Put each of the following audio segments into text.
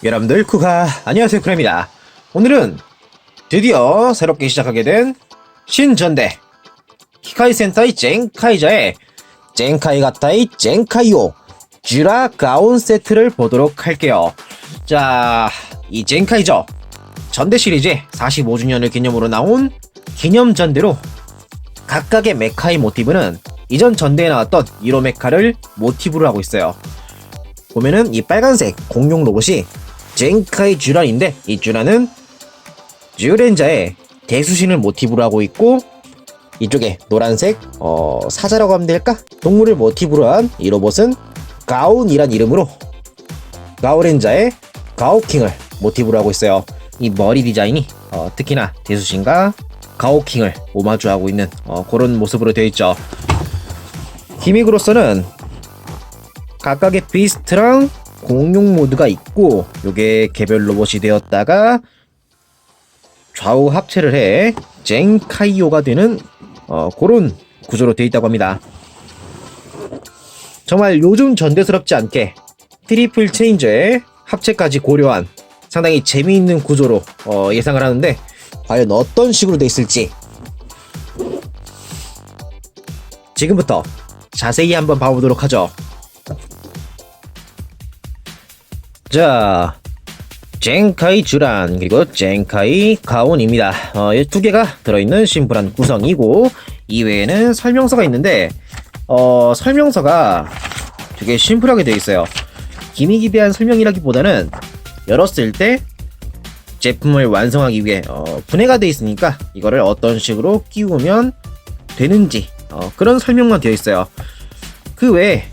여러분들 안녕하세요, 쿠라입니다. 오늘은 드디어 새롭게 시작하게 된 신전대 키카이 센타이 젠카이저의 젠카이 가타이 젠카이오 쥬라 가온 세트를 보도록 할게요. 자, 이 젠카이저 전대 시리즈 45주년을 기념으로 나온 기념 전대로 각각의 메카의 모티브는 이전 전대에 나왔던 1호 메카를 모티브로 하고 있어요. 보면은 이 빨간색 공룡 로봇이 젠카이 쥬란인데, 이 쥬란은 쥬렌자의 대수신을 모티브로 하고 있고, 이쪽에 노란색 사자라고 하면 될까? 동물을 모티브로 한 이 로봇은 가온이란 이름으로 가오렌자의 가오킹을 모티브로 하고 있어요. 이 머리 디자인이 특히나 대수신과 가오킹을 오마주하고 있는 그런 모습으로 되어 있죠. 기믹으로서는 각각의 비스트랑 공룡 모드가 있고, 요게 개별 로봇이 되었다가 좌우 합체를 해 젠카이오가 되는 그런 구조로 되어 있다고 합니다. 정말 요즘 전대스럽지 않게 트리플 체인저의 합체까지 고려한 상당히 재미있는 구조로 예상을 하는데, 과연 어떤 식으로 되어 있을지 지금부터 자세히 한번 봐보도록 하죠. 자, 젠카이 쥬란 그리고 젠카이 가온입니다. 이 두 개가 들어있는 심플한 구성이고, 이외에는 설명서가 있는데 설명서가 되게 심플하게 되어 있어요. 기믹에 대한 설명이라기보다는 열었을 때 제품을 완성하기 위해 분해가 되어 있으니까 이거를 어떤 식으로 끼우면 되는지 그런 설명만 되어 있어요. 그 외에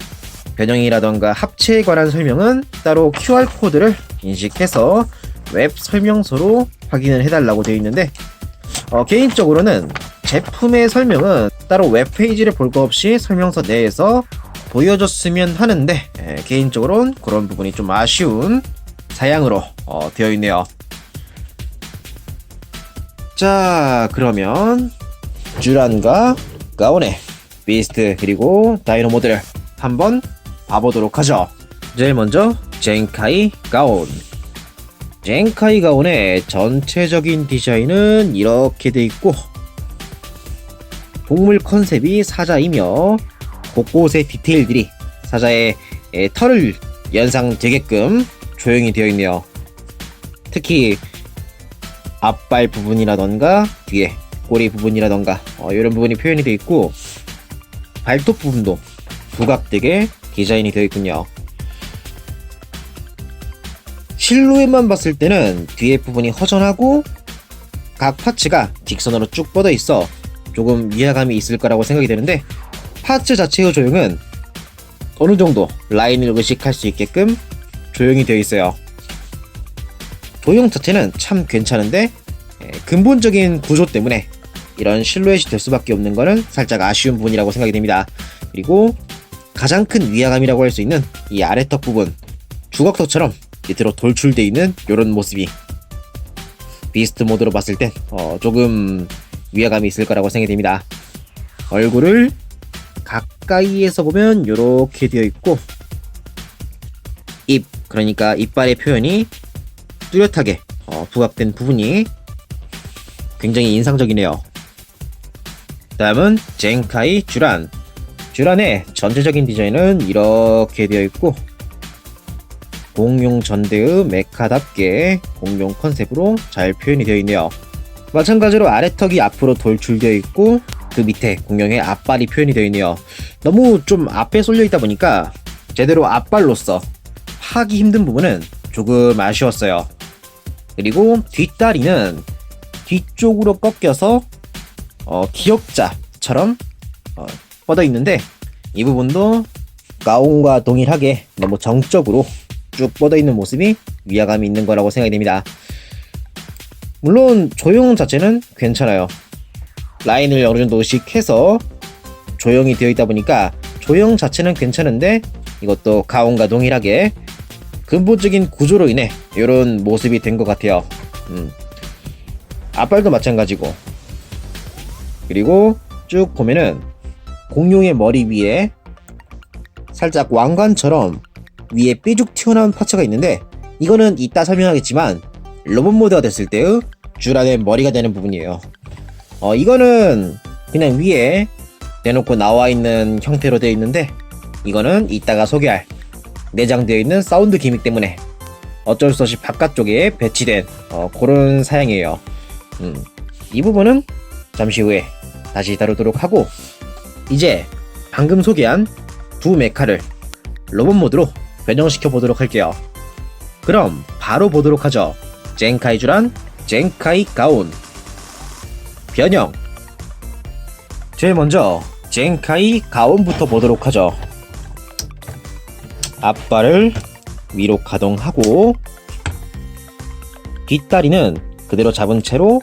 변형이라던가 합체에 관한 설명은 따로 QR코드를 인식해서 웹 설명서로 확인을 해달라고 되어 있는데, 개인적으로는 제품의 설명은 따로 웹페이지를 볼 거 없이 설명서 내에서 보여줬으면 하는데, 개인적으로는 그런 부분이 좀 아쉬운 사양으로 되어 있네요. 자, 그러면 쥬란과 가온의 비스트 그리고 다이노 모드를 한번 봐보도록 하죠. 제일 먼저 젠카이 가온. 젠카이 가온의 전체적인 디자인은 이렇게 돼 있고, 동물 컨셉이 사자이며 곳곳의 디테일들이 사자의 털을 연상되게끔 조형이 되어 있네요. 특히 앞발 부분이라던가 뒤에 꼬리 부분이라던가 이런 부분이 표현이 되어 있고, 발톱 부분도 부각되게 디자인이 되어 있군요. 실루엣만 봤을 때는 뒤에 부분이 허전하고 각 파츠가 직선으로 쭉 뻗어 있어 조금 위화감이 있을 거라고 생각이 되는데, 파츠 자체의 조형은 어느 정도 라인을 의식할 수 있게끔 조형이 되어 있어요. 조형 자체는 참 괜찮은데, 근본적인 구조 때문에 이런 실루엣이 될 수밖에 없는 거는 살짝 아쉬운 부분이라고 생각이 됩니다. 그리고 가장 큰 위화감이라고 할 수 있는 이 아래턱 부분, 주걱턱처럼 밑으로 돌출되어 있는 이런 모습이 비스트 모드로 봤을 땐 조금 위화감이 있을 거라고 생각이 됩니다. 얼굴을 가까이에서 보면 이렇게 되어 있고, 입, 그러니까 이빨의 표현이 뚜렷하게 부각된 부분이 굉장히 인상적이네요. 다음은 젠카이 쥬란. 쥬란의 전체적인 디자인은 이렇게 되어 있고, 공룡 전대의 메카답게 공룡 컨셉으로 잘 표현이 되어 있네요. 마찬가지로 아래턱이 앞으로 돌출되어 있고, 그 밑에 공룡의 앞발이 표현이 되어 있네요. 너무 좀 앞에 쏠려 있다 보니까 제대로 앞발로서 하기 힘든 부분은 조금 아쉬웠어요. 그리고 뒷다리는 뒤쪽으로 꺾여서 기역자처럼 뻗어 있는데, 이 부분도 가온과 동일하게 너무 정적으로 쭉 뻗어 있는 모습이 위화감이 있는 거라고 생각이 됩니다. 물론 조형 자체는 괜찮아요. 라인을 어느 정도 의식해서 조형이 되어 있다 보니까 조형 자체는 괜찮은데, 이것도 가온과 동일하게 근본적인 구조로 인해 이런 모습이 된 것 같아요. 앞발도 마찬가지고, 그리고 쭉 보면은 공룡의 머리 위에 살짝 왕관처럼 위에 삐죽 튀어나온 파츠가 있는데, 이거는 이따 설명하겠지만 로봇 모드가 됐을 때의 듀란의 머리가 되는 부분이에요. 이거는 그냥 위에 대놓고 나와 있는 형태로 되어 있는데 이거는 이따가 소개할 내장되어 있는 사운드 기믹 때문에 어쩔 수 없이 바깥쪽에 배치된 그런 사양이에요. 이 부분은 잠시 후에 다시 다루도록 하고, 이제 방금 소개한 두 메카를 로봇 모드로 변형시켜 보도록 할게요. 그럼 바로 보도록 하죠. 젠카이 듀란, 젠카이 가온 변형. 제일 먼저 젠카이 가온부터 보도록 하죠. 앞발을 위로 가동하고 뒷다리는 그대로 잡은 채로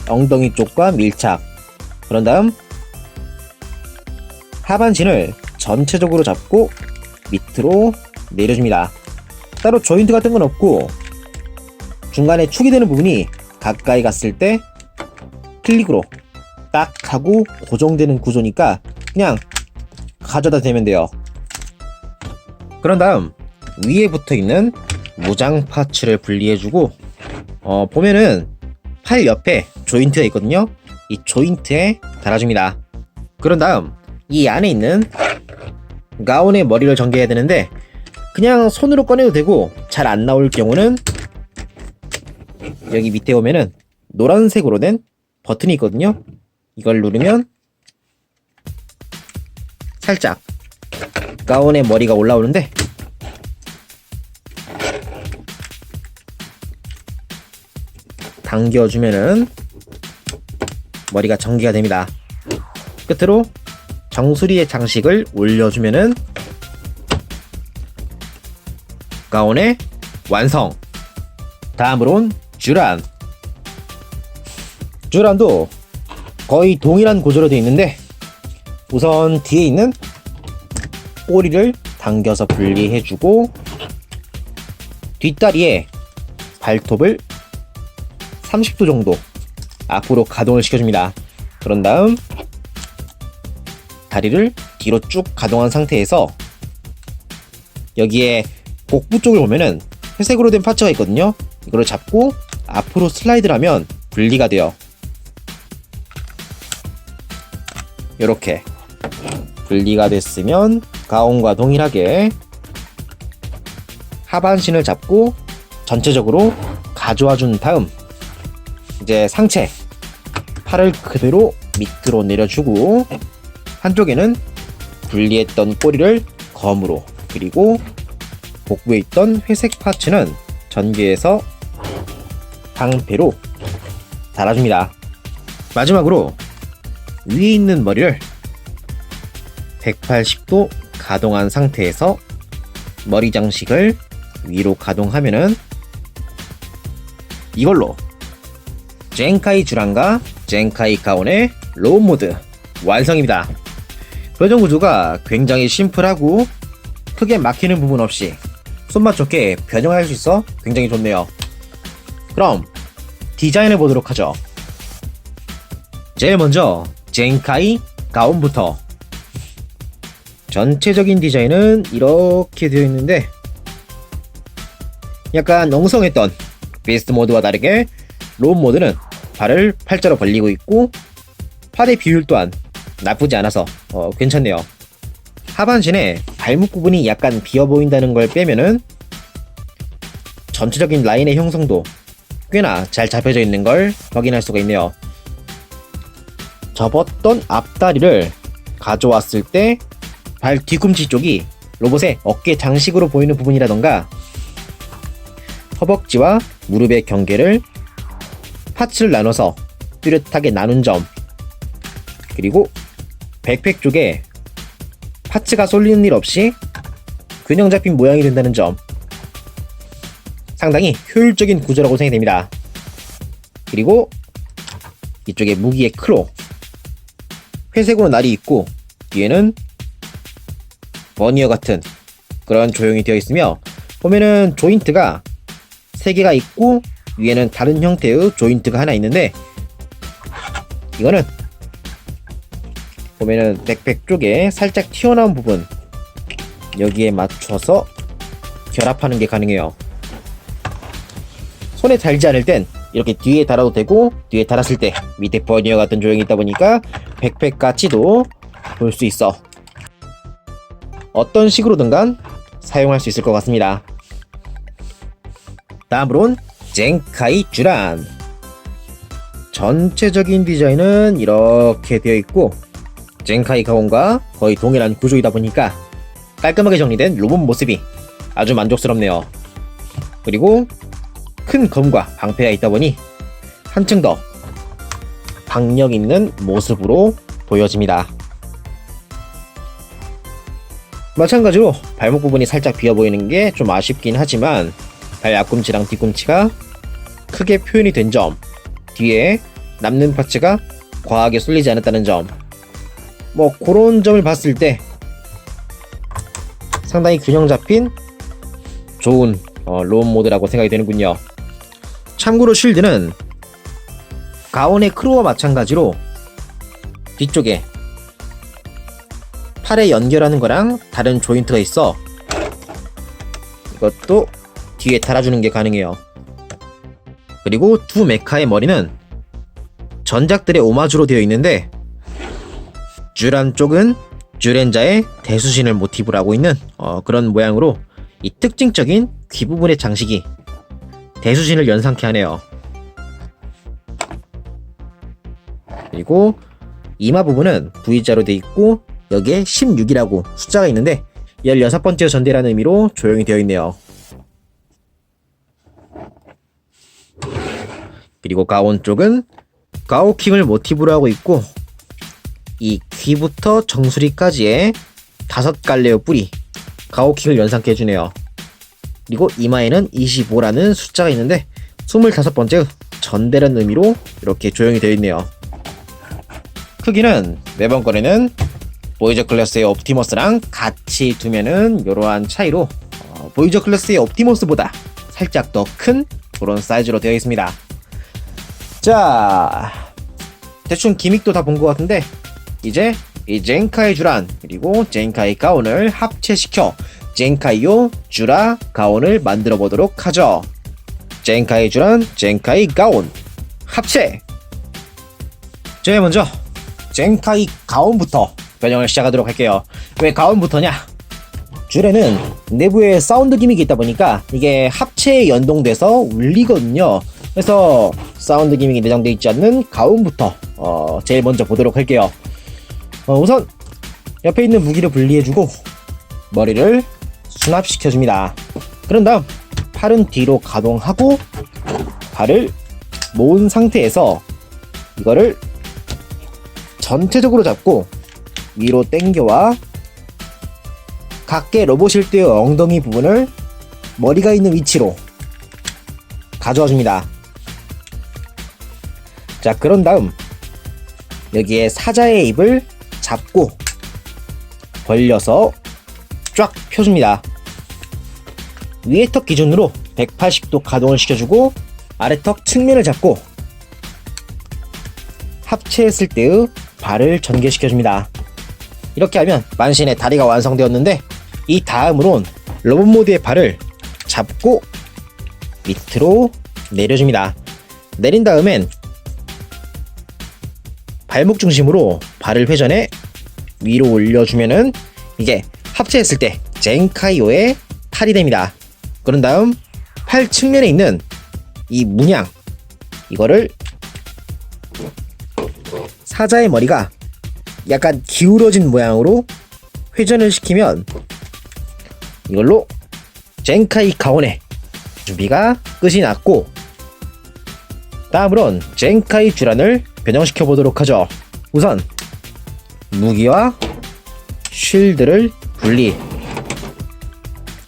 엉덩이 쪽과 밀착. 그런 다음 하반신을 전체적으로 잡고 밑으로 내려줍니다. 따로 조인트 같은 건 없고 중간에 축이 되는 부분이 가까이 갔을 때 클릭으로 딱 하고 고정되는 구조니까 그냥 가져다 대면 돼요. 그런 다음 위에 붙어있는 무장 파츠를 분리해주고 보면은 팔 옆에 조인트가 있거든요. 이 조인트에 달아줍니다. 그런 다음 이 안에 있는 가온의 머리를 전개해야 되는데 그냥 손으로 꺼내도 되고 잘 안 나올 경우는 여기 밑에 보면은 노란색으로 된 버튼이 있거든요. 이걸 누르면 살짝 가온의 머리가 올라오는데 당겨주면은 머리가 전개가 됩니다. 끝으로 정수리의 장식을 올려주면은 가온의 완성. 다음으론 듀란. 듀란도 거의 동일한 구조로 되어 있는데 우선 뒤에 있는 꼬리를 당겨서 분리해주고 뒷다리에 발톱을 30도 정도 앞으로 가동을 시켜줍니다. 그런 다음 다리를 뒤로 쭉 가동한 상태에서 여기에 복부 쪽을 보면은 회색으로 된 파츠가 있거든요. 이거를 잡고 앞으로 슬라이드를 하면 분리가 돼요. 이렇게 분리가 됐으면 가온과 동일하게 하반신을 잡고 전체적으로 가져와 준 다음 이제 상체 팔을 그대로 밑으로 내려주고 한쪽에는 분리했던 꼬리를 검으로, 그리고 복부에 있던 회색 파츠는 전개해서 방패로 달아줍니다. 마지막으로 위에 있는 머리를 180도 가동한 상태에서 머리 장식을 위로 가동하면은 이걸로 젠카이 듀란과 젠카이 가온의 로봇 모드 완성입니다. 변형 구조가 굉장히 심플하고 크게 막히는 부분 없이 손맛 좋게 변형할 수 있어 굉장히 좋네요. 그럼 디자인해 보도록 하죠. 제일 먼저 젠카이 가온부터. 전체적인 디자인은 이렇게 되어 있는데 약간 엉성했던 비스트 모드와 다르게 로봇 모드는 발을 팔자로 벌리고 있고 팔의 비율 또한 나쁘지 않아서 괜찮네요. 하반신에 발목 부분이 약간 비어 보인다는 걸 빼면은 전체적인 라인의 형성도 꽤나 잘 잡혀져 있는 걸 확인할 수가 있네요. 접었던 앞다리를 가져왔을 때 발 뒤꿈치 쪽이 로봇의 어깨 장식으로 보이는 부분이라던가 허벅지와 무릎의 경계를 파츠를 나눠서 뚜렷하게 나눈 점, 그리고 백팩 쪽에 파츠가 쏠리는 일 없이 균형 잡힌 모양이 된다는 점, 상당히 효율적인 구조라고 생각이 됩니다. 그리고 이쪽에 무기의 크로 회색으로 날이 있고 뒤에는 버니어 같은 그런 조형이 되어 있으며 보면은 조인트가 3개가 있고 위에는 다른 형태의 조인트가 하나 있는데 이거는 보면은 백팩 쪽에 살짝 튀어나온 부분 여기에 맞춰서 결합하는 게 가능해요. 손에 달지 않을 땐 이렇게 뒤에 달아도 되고, 뒤에 달았을 때 밑에 버니어 같은 조형이 있다 보니까 백팩 같이도 볼 수 있어. 어떤 식으로든 간 사용할 수 있을 것 같습니다. 다음으론 젠카이 쥬란. 전체적인 디자인은 이렇게 되어 있고, 젠카이 가온과 거의 동일한 구조이다 보니까 깔끔하게 정리된 로봇 모습이 아주 만족스럽네요. 그리고 큰 검과 방패가 있다 보니 한층 더 박력 있는 모습으로 보여집니다. 마찬가지로 발목 부분이 살짝 비어 보이는 게 좀 아쉽긴 하지만, 발 앞꿈치랑 뒤꿈치가 크게 표현이 된 점, 뒤에 남는 파츠가 과하게 쏠리지 않았다는 점, 뭐 그런 점을 봤을 때 상당히 균형 잡힌 좋은 로봇 모드라고 생각이 되는군요. 참고로 쉴드는 가온의 크루와 마찬가지로 뒤쪽에 팔에 연결하는 거랑 다른 조인트가 있어 이것도 뒤에 달아주는 게 가능해요. 그리고 두 메카의 머리는 전작들의 오마주로 되어 있는데, 쥬란 쪽은 쥬렌자의 대수신을 모티브로 하고 있는 그런 모양으로 이 특징적인 귀 부분의 장식이 대수신을 연상케 하네요. 그리고 이마 부분은 V자로 되어 있고, 여기에 16이라고 숫자가 있는데 16번째 전대라는 의미로 조형이 되어 있네요. 그리고 가온 쪽은 가오킹을 모티브로 하고 있고, 이 귀부터 정수리까지의 5갈래의 뿔이 가오킹을 연상케 해주네요. 그리고 이마에는 25라는 숫자가 있는데 25번째 전대라는 의미로 이렇게 조형이 되어 있네요. 크기는 매번 거래는 보이저 클래스의 옵티머스랑 같이 두면은 이러한 차이로 보이저 클래스의 옵티머스보다 살짝 더 큰 그런 사이즈로 되어 있습니다. 자, 대충 기믹도 다 본 것 같은데, 이제 이 젠카이 쥬란 그리고 젠카이 가온을 합체시켜 젠카이요 쥬라 가온을 만들어 보도록 하죠. 젠카이 쥬란 젠카이 가온 합체! 제일 먼저 젠카이 가온부터 변형을 시작하도록 할게요. 왜 가온부터냐? 쥬레는 내부에 사운드 기믹이 있다 보니까 이게 합체에 연동돼서 울리거든요. 그래서 사운드 기믹이 내장되어 있지 않는 가온부터 제일 먼저 보도록 할게요. 우선 옆에 있는 무기를 분리해주고 머리를 수납시켜줍니다. 그런 다음 팔은 뒤로 가동하고 발을 모은 상태에서 이거를 전체적으로 잡고 위로 당겨와 각계 로봇실드의 엉덩이 부분을 머리가 있는 위치로 가져와줍니다. 자, 그런 다음 여기에 사자의 입을 잡고 벌려서 쫙 펴줍니다. 위의 턱 기준으로 180도 가동을 시켜주고 아래 턱 측면을 잡고 합체했을 때의 발을 전개시켜줍니다. 이렇게 하면 만신의 다리가 완성되었는데, 이 다음으론 로봇 모드의 발을 잡고 밑으로 내려줍니다. 내린 다음엔 발목 중심으로 발을 회전해 위로 올려주면은 이게 합체했을 때 젠카이오의 팔이 됩니다. 그런 다음 팔 측면에 있는 이 문양, 이거를 사자의 머리가 약간 기울어진 모양으로 회전을 시키면 이걸로 젠카이 가온의 준비가 끝이 났고, 다음으론 젠카이 쥬란을 변형시켜 보도록 하죠. 우선 무기와 쉴드를 분리.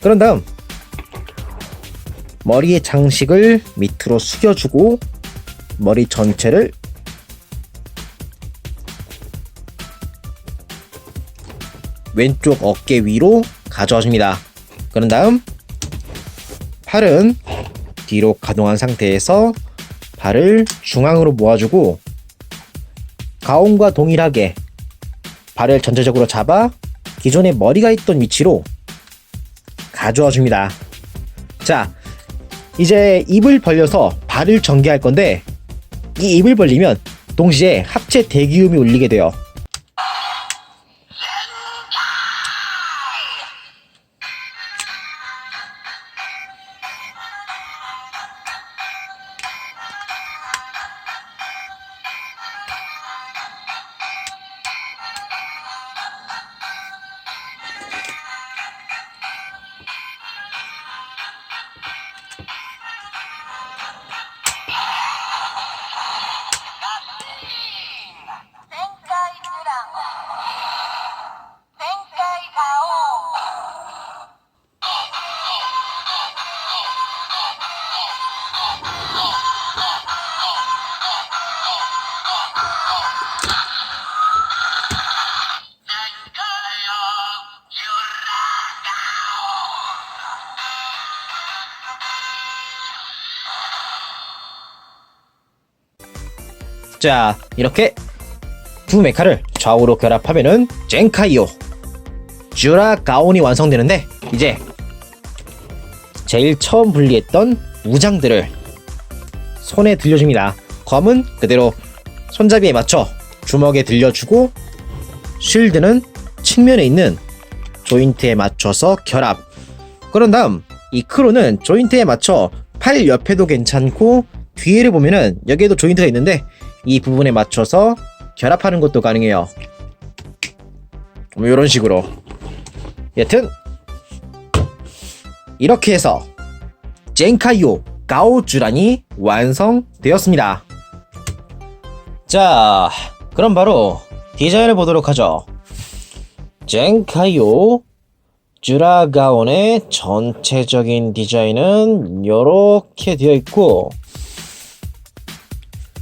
그런 다음 머리의 장식을 밑으로 숙여주고 머리 전체를 왼쪽 어깨 위로 가져와 줍니다. 그런 다음 팔은 뒤로 가동한 상태에서 발을 중앙으로 모아주고 가온과 동일하게 발을 전체적으로 잡아 기존에 머리가 있던 위치로 가져와 줍니다. 자, 이제 입을 벌려서 발을 전개할 건데, 이 입을 벌리면 동시에 합체 대기음이 울리게 돼요. 자, 이렇게 두 메카를 좌우로 결합하면은 젠카이오 쥬라 가온이 완성되는데, 이제 제일 처음 분리했던 무장들을 손에 들려줍니다. 검은 그대로 손잡이에 맞춰 주먹에 들려주고, 쉴드는 측면에 있는 조인트에 맞춰서 결합. 그런 다음 이 크로는 조인트에 맞춰 팔 옆에도 괜찮고, 뒤에를 보면은 여기에도 조인트가 있는데 이 부분에 맞춰서 결합하는 것도 가능해요. 뭐 이런 식으로. 여튼 이렇게 해서 젠카이오 가오쥬란이 완성되었습니다. 자, 그럼 바로 디자인을 보도록 하죠. 젠카이오 쥬라 가온의 전체적인 디자인은 이렇게 되어 있고,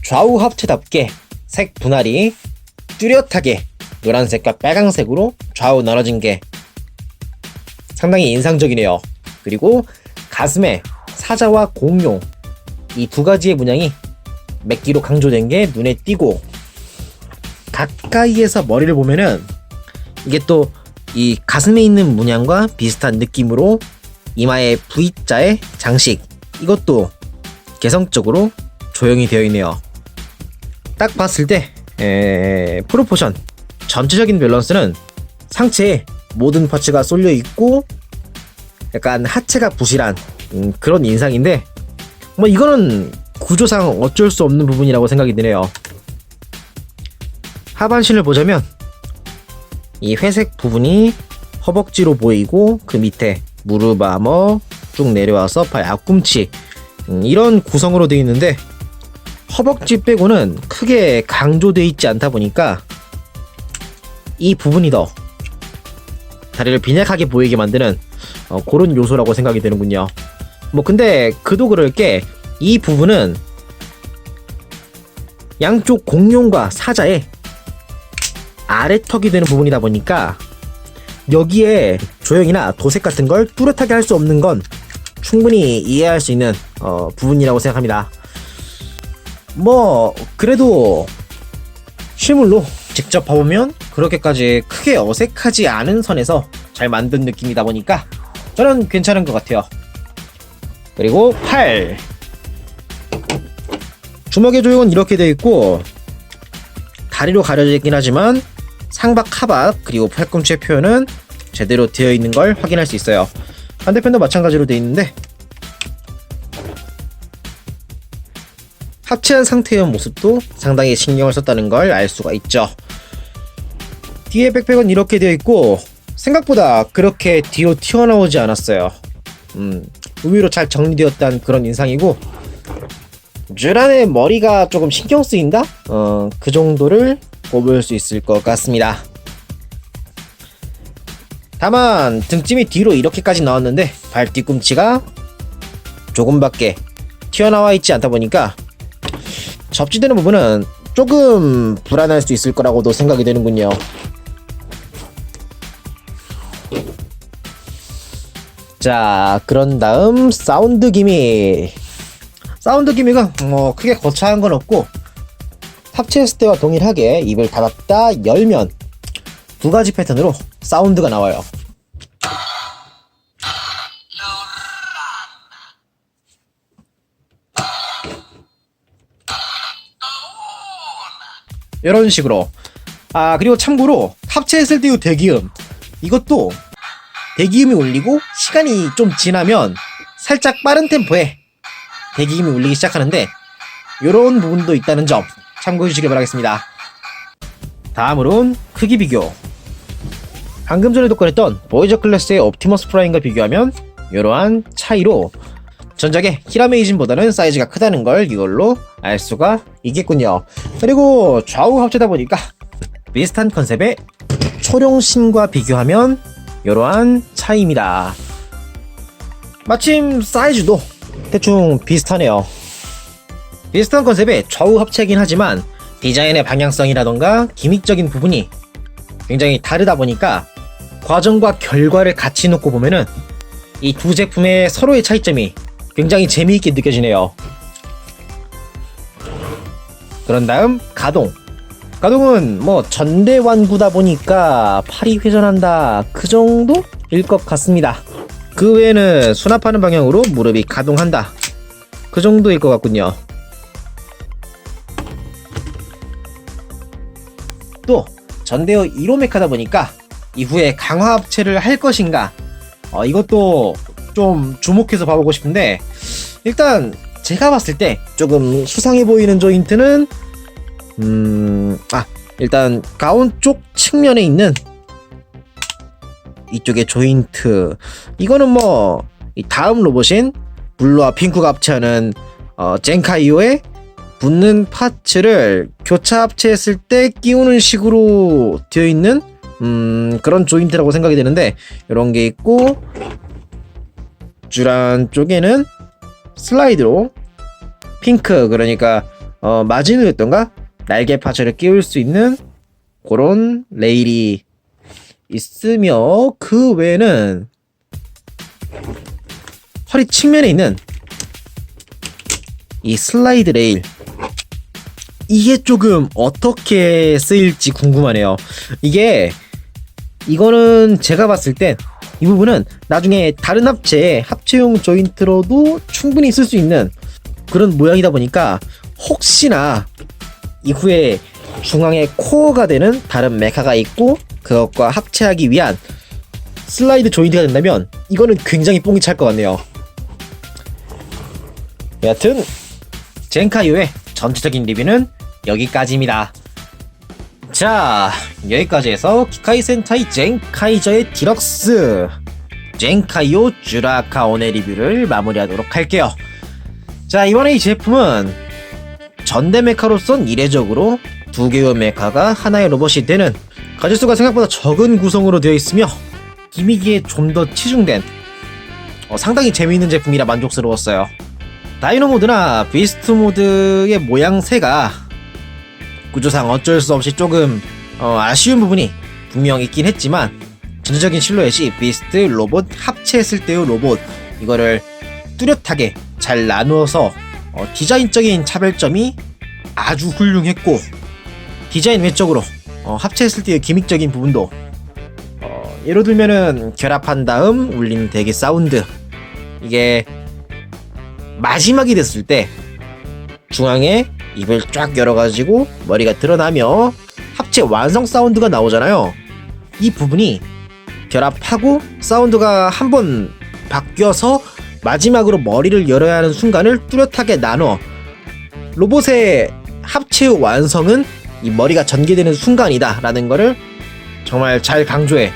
좌우 합체답게 색 분할이 뚜렷하게 노란색과 빨강색으로 좌우 나눠진 게 상당히 인상적이네요. 그리고 가슴에 사자와 공룡, 이 두 가지의 문양이 맥기로 강조된 게 눈에 띄고, 가까이에서 머리를 보면은 이게 또 이 가슴에 있는 문양과 비슷한 느낌으로 이마에 V자의 장식, 이것도 개성적으로 조형이 되어 있네요. 딱 봤을 때 프로포션, 전체적인 밸런스는 상체에 모든 파츠가 쏠려 있고 약간 하체가 부실한 그런 인상인데, 뭐 이거는 구조상 어쩔 수 없는 부분이라고 생각이 드네요. 하반신을 보자면 이 회색 부분이 허벅지로 보이고, 그 밑에 무릎 아머 쭉 내려와서 발 앞꿈치, 이런 구성으로 되어 있는데, 허벅지 빼고는 크게 강조되어 있지 않다 보니까 이 부분이 더 다리를 빈약하게 보이게 만드는 그런 요소라고 생각이 되는군요. 뭐 근데 그도 그럴 게, 이 부분은 양쪽 공룡과 사자의 아래턱이 되는 부분이다 보니까 여기에 조형이나 도색 같은 걸 뚜렷하게 할 수 없는 건 충분히 이해할 수 있는 부분이라고 생각합니다. 뭐 그래도 실물로 직접 봐보면 그렇게까지 크게 어색하지 않은 선에서 잘 만든 느낌이다 보니까 저는 괜찮은 것 같아요. 그리고 팔, 주먹의 조형은 이렇게 되어 있고, 다리로 가려져 있긴 하지만 상박, 하박, 그리고 팔꿈치의 표현은 제대로 되어 있는 걸 확인할 수 있어요. 반대편도 마찬가지로 되어 있는데, 합체한 상태의 모습도 상당히 신경을 썼다는 걸 알 수가 있죠. 뒤에 백팩은 이렇게 되어 있고, 생각보다 그렇게 뒤로 튀어나오지 않았어요. 의외로 잘 정리되었다는 그런 인상이고, 쥬란의 머리가 조금 신경 쓰인다? 그 정도를 꼽을 수 있을 것 같습니다. 다만 등짐이 뒤로 이렇게까지 나왔는데 발 뒤꿈치가 조금밖에 튀어나와 있지 않다 보니까 접지되는 부분은 조금 불안할 수 있을 거라고도 생각이 되는군요. 자, 그런 다음 사운드 기믹. 사운드 기믹은 뭐 크게 거창한 건 없고, 합체했을 때와 동일하게 입을 닫았다 열면 두 가지 패턴으로 사운드가 나와요. 이런 식으로. 그리고 참고로 합체했을 때의 대기음, 이것도 대기음이 울리고 시간이 좀 지나면 살짝 빠른 템포에 대기음이 울리기 시작하는데, 이런 부분도 있다는 점 참고해 주시길 바라겠습니다. 다음으론 크기 비교. 방금 전에도 꺼냈던 보이저 클래스의 옵티머스 프라임과 비교하면 이러한 차이로 전작의 히라메이진보다는 사이즈가 크다는 걸 이걸로 알 수가 있겠군요. 그리고 좌우 합체다 보니까 비슷한 컨셉의 초룡신과 비교하면 이러한 차이입니다. 마침 사이즈도 대충 비슷하네요. 비슷한 컨셉의 좌우 합체이긴 하지만 디자인의 방향성이라던가 기믹적인 부분이 굉장히 다르다 보니까 과정과 결과를 같이 놓고 보면은 이 두 제품의 서로의 차이점이 굉장히 재미있게 느껴지네요. 그런 다음 가동은 뭐 전대완구다 보니까 팔이 회전한다 그 정도일 것 같습니다. 그 외에는 수납하는 방향으로 무릎이 가동한다 그 정도일 것 같군요. 또 전대어 1호 메카다 보니까 이후에 강화 합체를 할 것인가, 이것도 좀 주목해서 봐보고 싶은데, 일단 제가 봤을 때 조금 수상해 보이는 조인트는 일단 가운 쪽 측면에 있는 이쪽의 조인트, 이거는 뭐 이 다음 로봇인 블루와 핑크가 합체하는 젠카이오의 붙는 파츠를 교차 합체했을 때 끼우는 식으로 되어 있는 그런 조인트라고 생각이 되는데, 이런 게 있고, 주란 쪽에는 슬라이드로 핑크, 그러니까 마진우였던가 날개 파츠를 끼울 수 있는 그런 레일이 있으며, 그 외에는 허리 측면에 있는 이 슬라이드 레일, 이게 조금 어떻게 쓰일지 궁금하네요. 이거는 제가 봤을 땐 이 부분은 나중에 다른 합체용 조인트로도 충분히 쓸 수 있는 그런 모양이다 보니까, 혹시나 이후에 중앙에 코어가 되는 다른 메카가 있고 그것과 합체하기 위한 슬라이드 조인트가 된다면 이거는 굉장히 뽕이 찰 것 같네요. 여하튼 젠카이오의 전체적인 리뷰는 여기까지입니다. 자, 여기까지 해서 기카이 센타이 젠카이저의 디럭스 젠카이오 쥬라카온의 리뷰를 마무리하도록 할게요. 자, 이번에 이 제품은 전대 메카로선 이례적으로 두 개의 메카가 하나의 로봇이 되는 가짓수가 생각보다 적은 구성으로 되어 있으며 기미기에 좀 더 치중된 상당히 재미있는 제품이라 만족스러웠어요. 다이노 모드나 비스트 모드의 모양새가 구조상 어쩔 수 없이 조금 아쉬운 부분이 분명 있긴 했지만, 전체적인 실루엣이 비스트 로봇 합체했을 때의 로봇, 이거를 뚜렷하게 잘 나누어서 디자인적인 차별점이 아주 훌륭했고, 디자인 외적으로 합체했을 때의 기믹적인 부분도 예로 들면은 결합한 다음 울리는 대기 사운드, 이게 마지막이 됐을 때 중앙에 입을 쫙 열어가지고 머리가 드러나며 합체 완성 사운드가 나오잖아요. 이 부분이 결합하고 사운드가 한번 바뀌어서 마지막으로 머리를 열어야 하는 순간을 뚜렷하게 나눠, 로봇의 합체의 완성은 이 머리가 전개되는 순간이다 라는 거를 정말 잘 강조해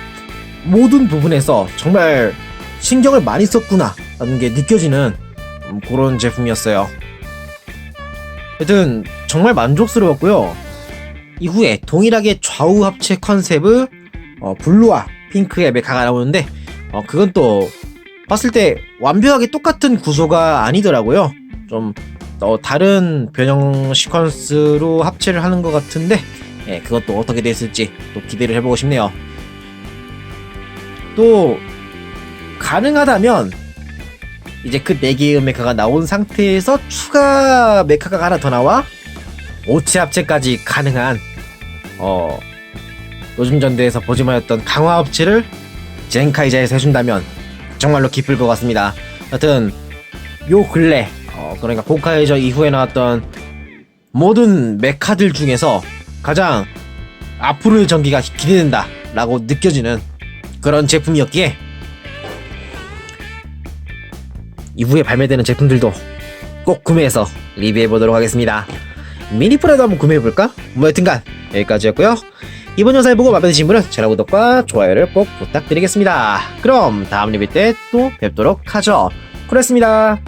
모든 부분에서 정말 신경을 많이 썼구나 라는 게 느껴지는 그런 제품이었어요. 하여튼 정말 만족스러웠고요. 이후에 동일하게 좌우 합체 컨셉의 블루와 핑크의 메카가 나오는데, 그건 또 봤을 때 완벽하게 똑같은 구조가 아니더라고요. 좀 다른 변형 시퀀스로 합체를 하는 것 같은데, 그것도 어떻게 됐을지 또 기대를 해보고 싶네요. 또 가능하다면 이제 그 4개의 메카가 나온 상태에서 추가 메카가 하나 더 나와 오체 합체까지 가능한 요즘 전대에서 보지 못했던 강화 합체를 젠카이저에서 해준다면 정말로 기쁠 것 같습니다. 하여튼 요 근래 그러니까 고카이저 이후에 나왔던 모든 메카들 중에서 가장 앞으로의 전기가 기대된다 라고 느껴지는 그런 제품이었기에 이후에 발매되는 제품들도 꼭 구매해서 리뷰해보도록 하겠습니다. 미니프라도 한번 구매해볼까? 뭐 여튼간 여기까지였고요. 이번 영상을 보고 마음에 드신 분은 채널 구독과 좋아요를 꼭 부탁드리겠습니다. 그럼 다음 리뷰 때 또 뵙도록 하죠. 그랬습니다.